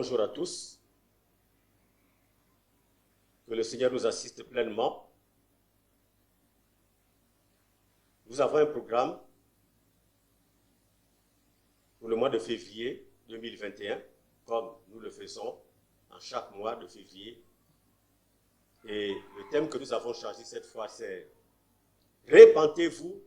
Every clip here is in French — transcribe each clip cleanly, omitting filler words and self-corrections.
Bonjour à tous. Que le Seigneur nous assiste pleinement. Nous avons un programme pour le mois de février 2021, comme nous le faisons en chaque mois de février. Et le thème que nous avons choisi cette fois, c'est « Répentez-vous,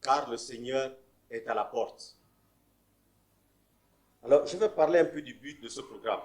car le Seigneur est à la porte ». Alors, je vais parler un peu du but de ce programme.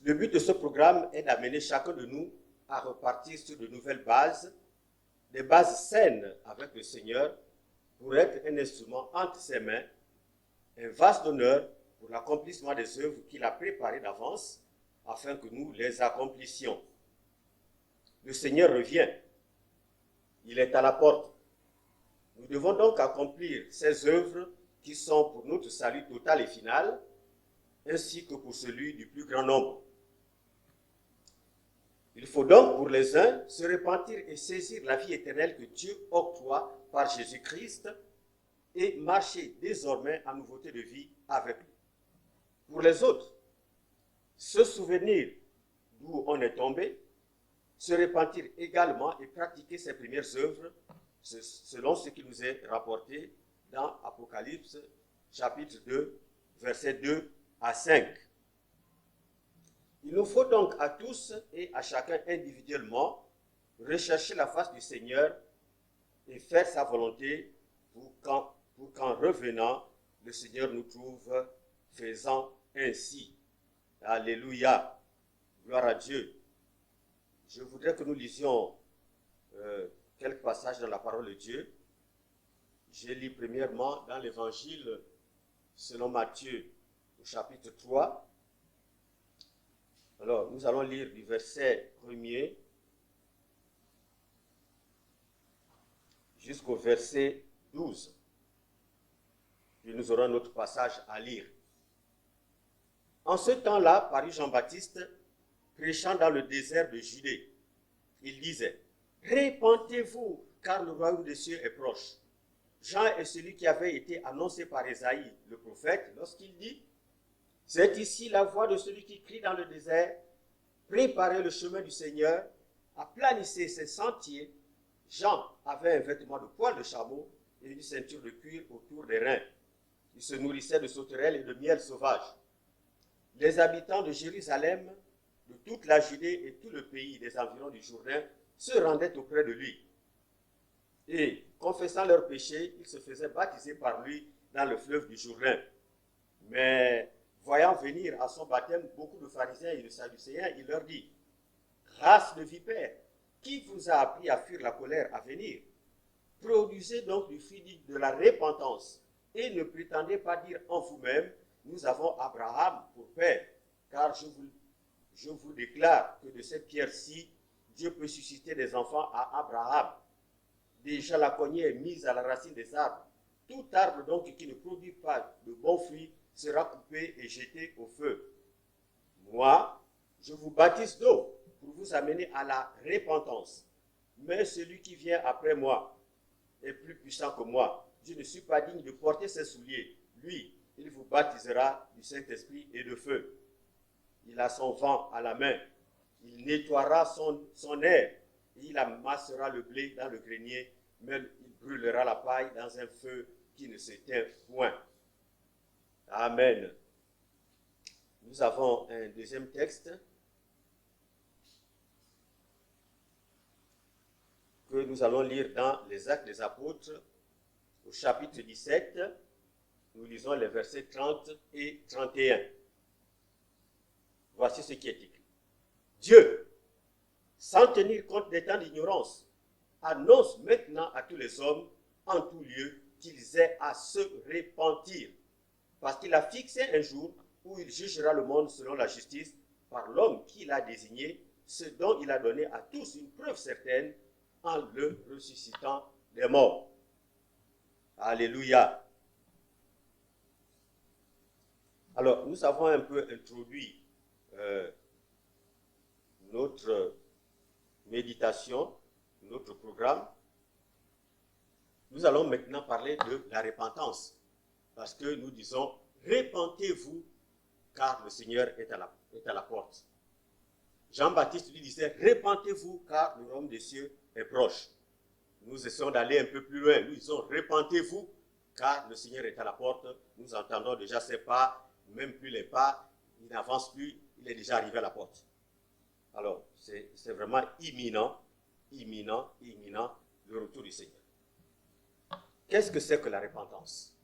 Le but de ce programme est d'amener chacun de nous à repartir sur de nouvelles bases, des bases saines avec le Seigneur, pour être un instrument entre ses mains, un vase d'honneur pour l'accomplissement des œuvres qu'il a préparées d'avance, afin que nous les accomplissions. Le Seigneur revient. Il est à la porte. Nous devons donc accomplir ces œuvres qui sont pour notre salut total et final, ainsi que pour celui du plus grand nombre. Il faut donc pour les uns se repentir et saisir la vie éternelle que Dieu octroie par Jésus-Christ et marcher désormais en nouveauté de vie avec lui. Pour les autres, se souvenir d'où on est tombé, se repentir également et pratiquer ses premières œuvres selon ce qui nous est rapporté dans Apocalypse chapitre 2, versets 2 à 5. Il nous faut donc à tous et à chacun individuellement rechercher la face du Seigneur et faire sa volonté pour qu'en revenant, le Seigneur nous trouve faisant ainsi. Alléluia. Gloire à Dieu. Je voudrais que nous lisions quelques passages dans la parole de Dieu. Je lis premièrement dans l'évangile selon Matthieu, au chapitre 3. Alors, nous allons lire du verset 1er jusqu'au verset 12. Puis nous aurons notre passage à lire. En ce temps-là, parut Jean-Baptiste, prêchant dans le désert de Judée. Il disait, « Répentez-vous, car le royaume des cieux est proche. » Jean est celui qui avait été annoncé par Ésaïe, le prophète, lorsqu'il dit, « C'est ici la voix de celui qui crie dans le désert, préparez le chemin du Seigneur, aplanissez ses sentiers. » Jean avait un vêtement de poil de chameau et une ceinture de cuir autour des reins. Il se nourrissait de sauterelles et de miel sauvage. Les habitants de Jérusalem, de toute la Judée et tout le pays des environs du Jourdain se rendaient auprès de lui. Et, confessant leurs péchés, ils se faisaient baptiser par lui dans le fleuve du Jourdain. Mais, voyant venir à son baptême beaucoup de pharisiens et de sadducéens, il leur dit, « Race de vipères, qui vous a appris à fuir la colère à venir? Produisez donc du fruit de la repentance, et ne prétendez pas dire en vous-même, nous avons Abraham pour père, car je vous déclare que de cette pierre-ci, Dieu peut susciter des enfants à Abraham. Déjà la cognée est mise à la racine des arbres. Tout arbre donc qui ne produit pas de bons fruits sera coupé et jeté au feu. Moi, je vous baptise d'eau pour vous amener à la repentance. Mais celui qui vient après moi est plus puissant que moi. Je ne suis pas digne de porter ses souliers. Lui, il vous baptisera du Saint-Esprit et de feu. Il a son vent à la main. Il nettoiera son air et il amassera le blé dans le grenier, mais il brûlera la paille dans un feu qui ne s'éteint point. Amen. Nous avons un deuxième texte que nous allons lire dans les Actes des Apôtres, au chapitre 17. Nous lisons les versets 30 et 31. Voici ce qui est écrit. Dieu, sans tenir compte des temps d'ignorance, annonce maintenant à tous les hommes, en tout lieu, qu'ils aient à se repentir, parce qu'il a fixé un jour où il jugera le monde selon la justice par l'homme qu'il a désigné, ce dont il a donné à tous une preuve certaine en le ressuscitant des morts. Alléluia. Alors, nous avons un peu introduit notre méditation, notre programme. Nous allons maintenant parler de la repentance, parce que nous disons, répentez-vous, car le Seigneur est à la porte. Jean-Baptiste lui disait, répentez-vous, car le royaume des cieux est proche. Nous essayons d'aller un peu plus loin. Nous disons, répentez-vous, car le Seigneur est à la porte. Nous entendons déjà ses pas, même plus les pas, il n'avance plus, il est déjà arrivé à la porte. Alors, c'est vraiment imminent, imminent, imminent, le retour du Seigneur. Qu'est-ce que c'est que la repentance?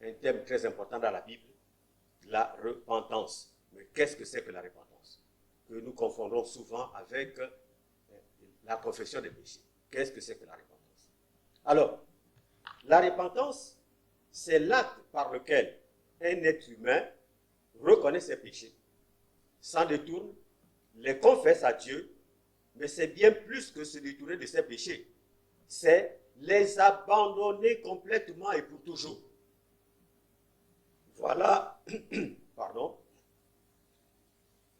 Un thème très important dans la Bible, la repentance. Mais qu'est-ce que c'est que la repentance? Que nous confondons souvent avec la confession des péchés. Qu'est-ce que c'est que la repentance? Alors, la repentance, c'est l'acte par lequel un être humain reconnaît ses péchés, s'en détourne, les confesse à Dieu, mais c'est bien plus que se détourner de ses péchés. C'est les abandonner complètement et pour toujours. Voilà, pardon,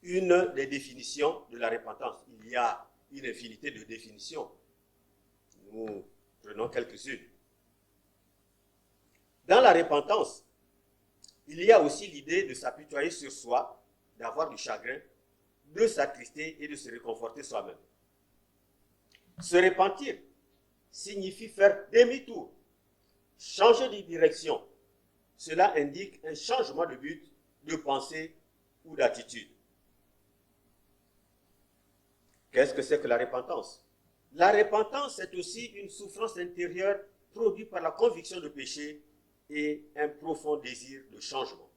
une des définitions de la repentance. Il y a une infinité de définitions. Nous prenons quelques-unes. Dans la repentance, il y a aussi l'idée de s'apitoyer sur soi, d'avoir du chagrin, de s'attrister et de se réconforter soi-même. Se repentir signifie faire demi-tour, changer de direction. Cela indique un changement de but, de pensée ou d'attitude. Qu'est-ce que c'est que la repentance? La repentance, c'est aussi une souffrance intérieure produite par la conviction de péché et un profond désir de changement.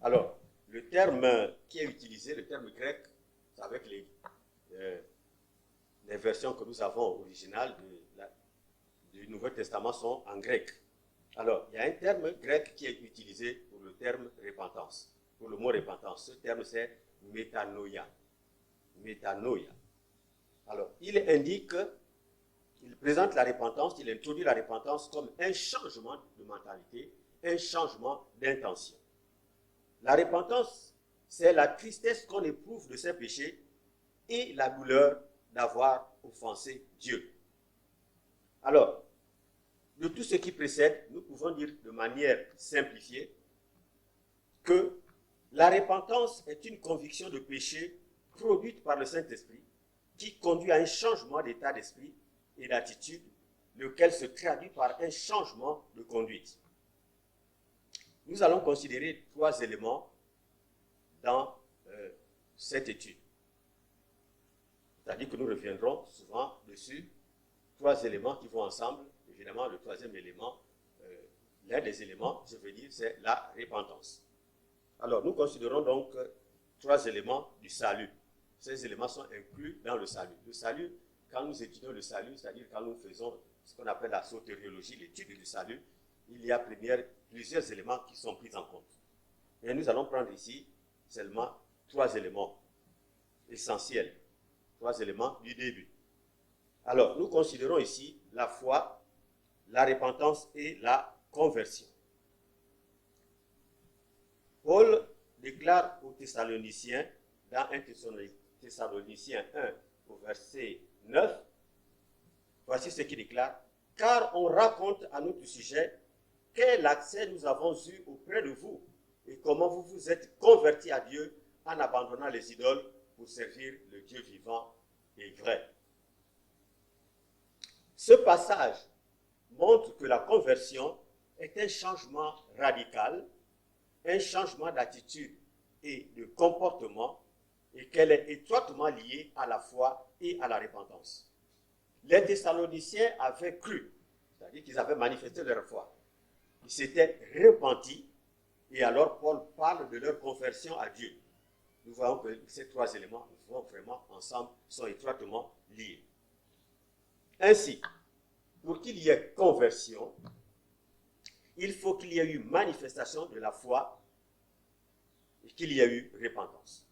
Alors, le terme qui est utilisé, le terme grec, c'est avec les versions que nous avons originales du Nouveau Testament sont en grec. Alors, il y a un terme grec qui est utilisé pour le terme repentance, pour le mot repentance. Ce terme, c'est métanoïa. Métanoïa. Alors, il indique, il présente la repentance, il introduit la repentance comme un changement de mentalité, un changement d'intention. La repentance, c'est la tristesse qu'on éprouve de ses péchés et la douleur d'avoir offensé Dieu. Alors, de tout ce qui précède, nous pouvons dire de manière simplifiée que la repentance est une conviction de péché produite par le Saint-Esprit qui conduit à un changement d'état d'esprit et d'attitude, lequel se traduit par un changement de conduite. Nous allons considérer 3 éléments dans cette étude. C'est-à-dire que nous reviendrons souvent dessus, 3 éléments qui vont ensemble. Évidemment, le 3e élément, l'un des éléments, je veux dire, c'est la repentance. Alors, nous considérons donc 3 éléments du salut. Ces éléments sont inclus dans le salut. Le salut, quand nous étudions le salut, c'est-à-dire quand nous faisons ce qu'on appelle la sotériologie, l'étude du salut, il y a plusieurs éléments qui sont pris en compte. Et nous allons prendre ici seulement 3 éléments essentiels, 3 éléments du début. Alors, nous considérons ici la foi, la repentance et la conversion. Paul déclare aux Thessaloniciens, dans 1 Thessaloniciens 1, au verset 9, voici ce qu'il déclare, « Car on raconte à notre sujet quel accès nous avons eu auprès de vous et comment vous vous êtes convertis à Dieu en abandonnant les idoles pour servir le Dieu vivant et vrai. » Ce passage montre que la conversion est un changement radical, un changement d'attitude et de comportement, et qu'elle est étroitement liée à la foi et à la repentance. Les Thessaloniciens avaient cru, c'est-à-dire qu'ils avaient manifesté leur foi. Ils s'étaient repentis, et alors Paul parle de leur conversion à Dieu. Nous voyons que ces 3 éléments vont vraiment ensemble, sont étroitement liés. Ainsi, pour qu'il y ait conversion, il faut qu'il y ait eu manifestation de la foi et qu'il y ait eu repentance.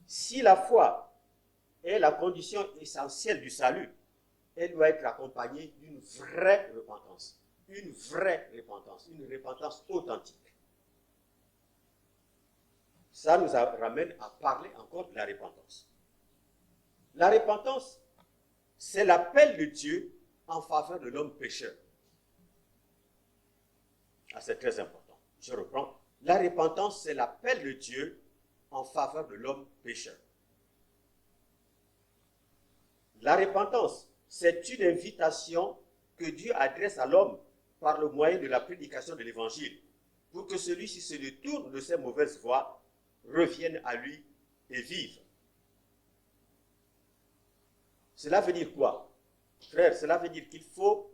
Si la foi est la condition essentielle du salut, elle doit être accompagnée d'une vraie repentance, une repentance authentique. Ça nous ramène à parler encore de la repentance. La repentance, c'est l'appel de Dieu en faveur de l'homme pécheur. Ah, c'est très important. Je reprends. La repentance, c'est l'appel de Dieu en faveur de l'homme pécheur. La repentance, c'est une invitation que Dieu adresse à l'homme par le moyen de la prédication de l'évangile, pour que celui-ci se détourne de ses mauvaises voies, revienne à lui et vive. Cela veut dire quoi? Frère, cela veut dire qu'il faut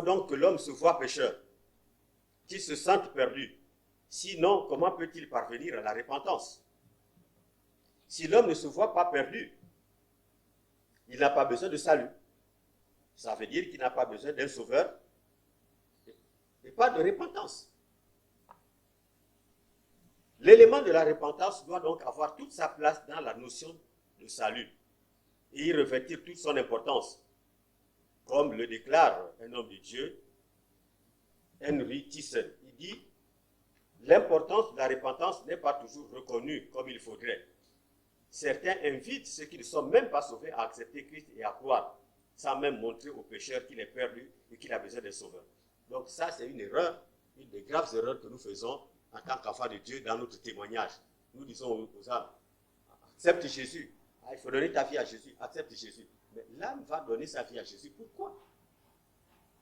donc que l'homme se voie pécheur, qu'il se sente perdu. Sinon, comment peut-il parvenir à la repentance? Si l'homme ne se voit pas perdu, il n'a pas besoin de salut. Ça veut dire qu'il n'a pas besoin d'un sauveur et pas de repentance. L'élément de la repentance doit donc avoir toute sa place dans la notion de salut et y revêtir toute son importance, comme le déclare un homme de Dieu, Henry Thyssen. Il dit: l'importance de la repentance n'est pas toujours reconnue comme il faudrait. Certains invitent ceux qui ne sont même pas sauvés à accepter Christ et à croire, sans même montrer au pécheur qu'il est perdu et qu'il a besoin d'un sauveur. Donc ça, c'est une erreur, une des graves erreurs que nous faisons en tant qu'enfants de Dieu dans notre témoignage. Nous disons aux âmes: accepte Jésus. Ah, il faut donner ta vie à Jésus, accepte Jésus. Mais l'âme va donner sa vie à Jésus. Pourquoi?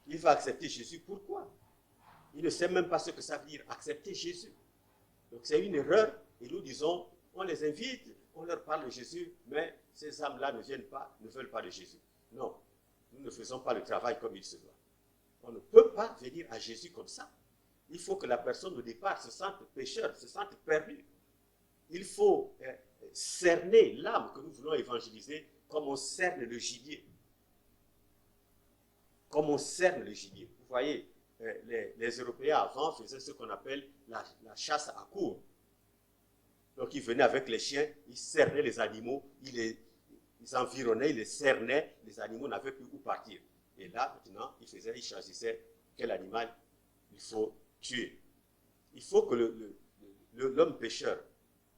Il va accepter Jésus. Pourquoi? Il ne sait même pas ce que ça veut dire, accepter Jésus. Donc c'est une erreur et nous disons, on les invite, on leur parle de Jésus, mais ces âmes-là ne viennent pas, ne veulent pas de Jésus. Non, nous ne faisons pas le travail comme il se doit. On ne peut pas venir à Jésus comme ça. Il faut que la personne au départ se sente pécheur, se sente perdue. Il faut cerner l'âme que nous voulons évangéliser comme on cerne le gibier. Comme on cerne le gibier. Vous voyez, les Européens avant faisaient ce qu'on appelle la chasse à courre. Donc ils venaient avec les chiens, ils cernaient les animaux, ils environnaient, ils les cernaient, les animaux n'avaient plus où partir. Et là, maintenant, ils choisissaient quel animal il faut tuer. Il faut que l'homme pécheur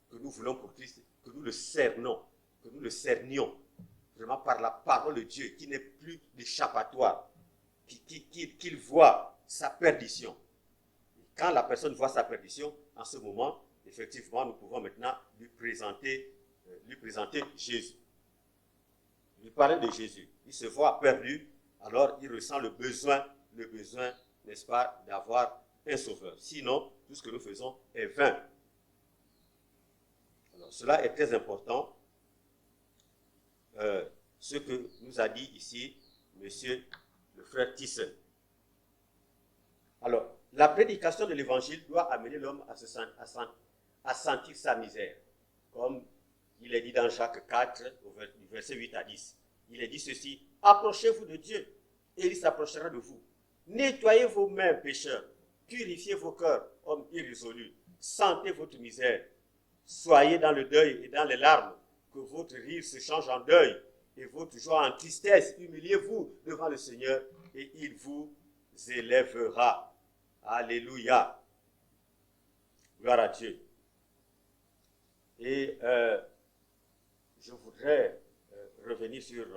que nous voulons pour Christ, que nous le cernons, que nous le cernions, vraiment par la parole de Dieu, qui n'est plus d'échappatoire, qu'il voit sa perdition. Et quand la personne voit sa perdition, en ce moment, effectivement, nous pouvons maintenant lui présenter Jésus. Lui parler de Jésus. Il se voit perdu, alors il ressent le besoin, n'est-ce pas, d'avoir un sauveur. Sinon, tout ce que nous faisons est vain. Alors, cela est très important. Ce que nous a dit ici monsieur le frère Thyssen. Alors, la prédication de l'évangile doit amener l'homme à sentir sa misère. Comme il est dit dans Jacques 4, du verset 8 à 10. Il est dit ceci: approchez-vous de Dieu, et il s'approchera de vous. Nettoyez vos mains, pécheurs. Purifiez vos cœurs, hommes irrésolus. Sentez votre misère. Soyez dans le deuil et dans les larmes. Que votre rire se change en deuil et votre joie en tristesse. Humiliez-vous devant le Seigneur et il vous élèvera. Alléluia. Gloire à Dieu. Et je voudrais revenir sur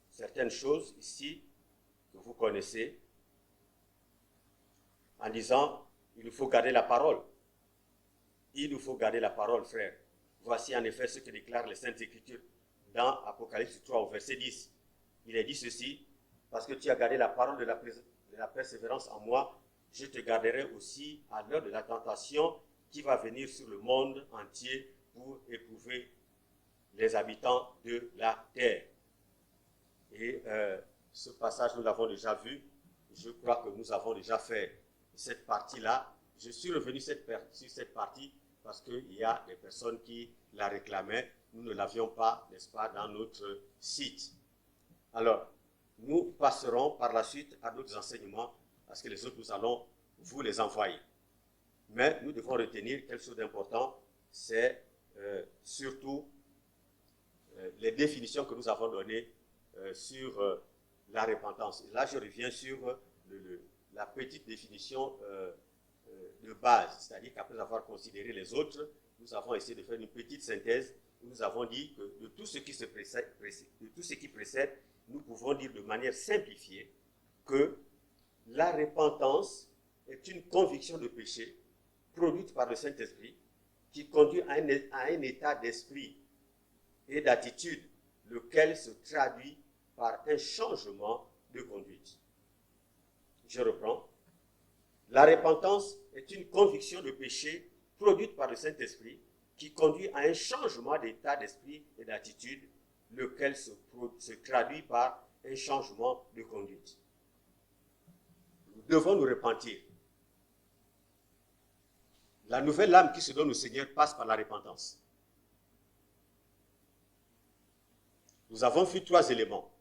certaines choses ici que vous connaissez en disant: il nous faut garder la parole. Il nous faut garder la parole, frère. Voici en effet ce que déclarent les Saintes Écritures dans Apocalypse 3 au verset 10. Il est dit ceci: parce que tu as gardé la parole de la persévérance en moi, je te garderai aussi à l'heure de la tentation qui va venir sur le monde entier pour éprouver les habitants de la terre. Et ce passage, nous l'avons déjà vu. Je crois que nous avons déjà fait cette partie-là. Je suis revenu sur cette partie parce qu'il y a des personnes qui la réclamaient. Nous ne l'avions pas, n'est-ce pas, dans notre site. Alors, nous passerons par la suite à d'autres enseignements parce que les autres, nous allons vous les envoyer. Mais nous devons retenir quelque chose d'important, c'est surtout les définitions que nous avons données sur la repentance. Et là, je reviens sur la petite définition de base, c'est-à-dire qu'après avoir considéré les autres, nous avons essayé de faire une petite synthèse où nous avons dit que de tout ce qui précède, nous pouvons dire de manière simplifiée que la repentance est une conviction de péché produite par le Saint-Esprit qui conduit à un état d'esprit et d'attitude, lequel se traduit par un changement de conduite. Je reprends. La repentance est une conviction de péché produite par le Saint-Esprit qui conduit à un changement d'état d'esprit et d'attitude, lequel se traduit par un changement de conduite. Nous devons nous repentir. La nouvelle âme qui se donne au Seigneur passe par la repentance. Nous avons vu 3 éléments.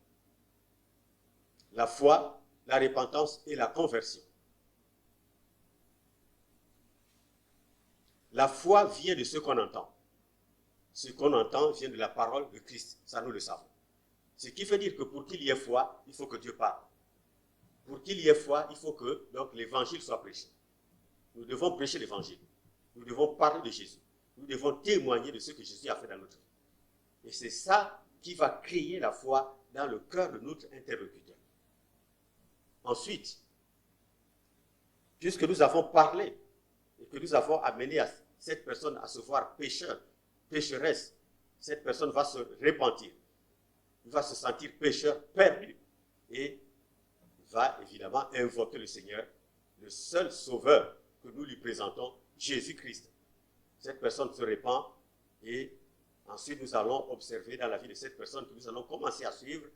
La foi, la repentance et la conversion. La foi vient de ce qu'on entend. Ce qu'on entend vient de la parole de Christ. Ça, nous le savons. Ce qui veut dire que pour qu'il y ait foi, il faut que Dieu parle. Pour qu'il y ait foi, il faut que donc l'évangile soit prêché. Nous devons prêcher l'évangile. Nous devons parler de Jésus. Nous devons témoigner de ce que Jésus a fait dans notre vie. Et c'est ça qui va créer la foi dans le cœur de notre interlocuteur. Ensuite, puisque nous avons parlé et que nous avons amené cette personne à se voir pécheur, pécheresse, cette personne va se repentir. Il va se sentir pécheur perdu et va évidemment invoquer le Seigneur, le seul sauveur que nous lui présentons, Jésus-Christ. Cette personne se répand et ensuite nous allons observer dans la vie de cette personne que nous allons commencer à suivre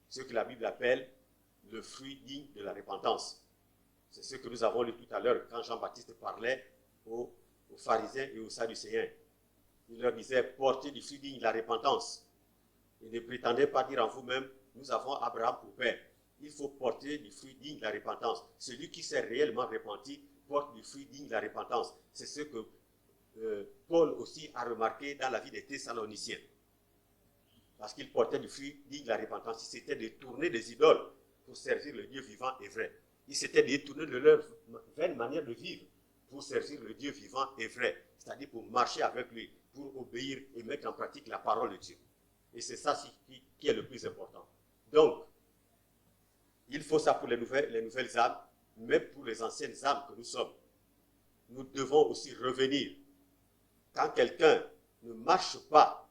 ce que la Bible appelle le fruit digne de la repentance. C'est ce que nous avons lu tout à l'heure quand Jean-Baptiste parlait aux pharisiens et aux sadducéens. Il leur disait, portez du fruit digne de la repentance. Et ne prétendez pas dire en vous-même, nous avons Abraham pour père. Il faut porter du fruit digne de la repentance. Celui qui s'est réellement repenti porte du fruit digne de la repentance. C'est ce que Paul aussi a remarqué dans la vie des Thessaloniciens. Parce qu'il portait du fruit digne de la repentance. Il s'était détourné des idoles pour servir le Dieu vivant et vrai. Ils s'étaient détournés de leur vaine manière de vivre pour servir le Dieu vivant et vrai. C'est-à-dire pour marcher avec lui, pour obéir et mettre en pratique la parole de Dieu. Et c'est ça qui est le plus important. Donc, il faut ça pour les nouvelles âmes, mais pour les anciennes âmes que nous sommes. Nous devons aussi revenir. Quand quelqu'un ne marche pas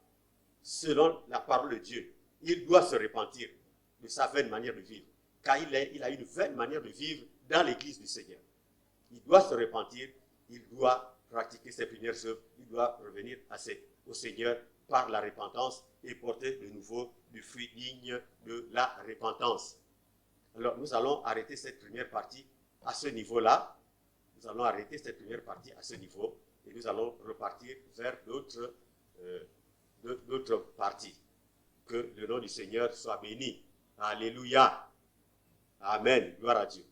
selon la parole de Dieu, il doit se repentir de sa vaine manière de vivre. Car il a une vaine manière de vivre dans l'église du Seigneur. Il doit se repentir, il doit pratiquer ses premières œuvres, il doit revenir au Seigneur par la repentance et porter de nouveau du fruit digne de la repentance. Alors, nous allons arrêter cette première partie à ce niveau-là. Nous allons arrêter cette première partie à ce niveau et nous allons repartir vers d'autres parties. Que le nom du Seigneur soit béni. Alléluia. Amen. Gloire à Dieu.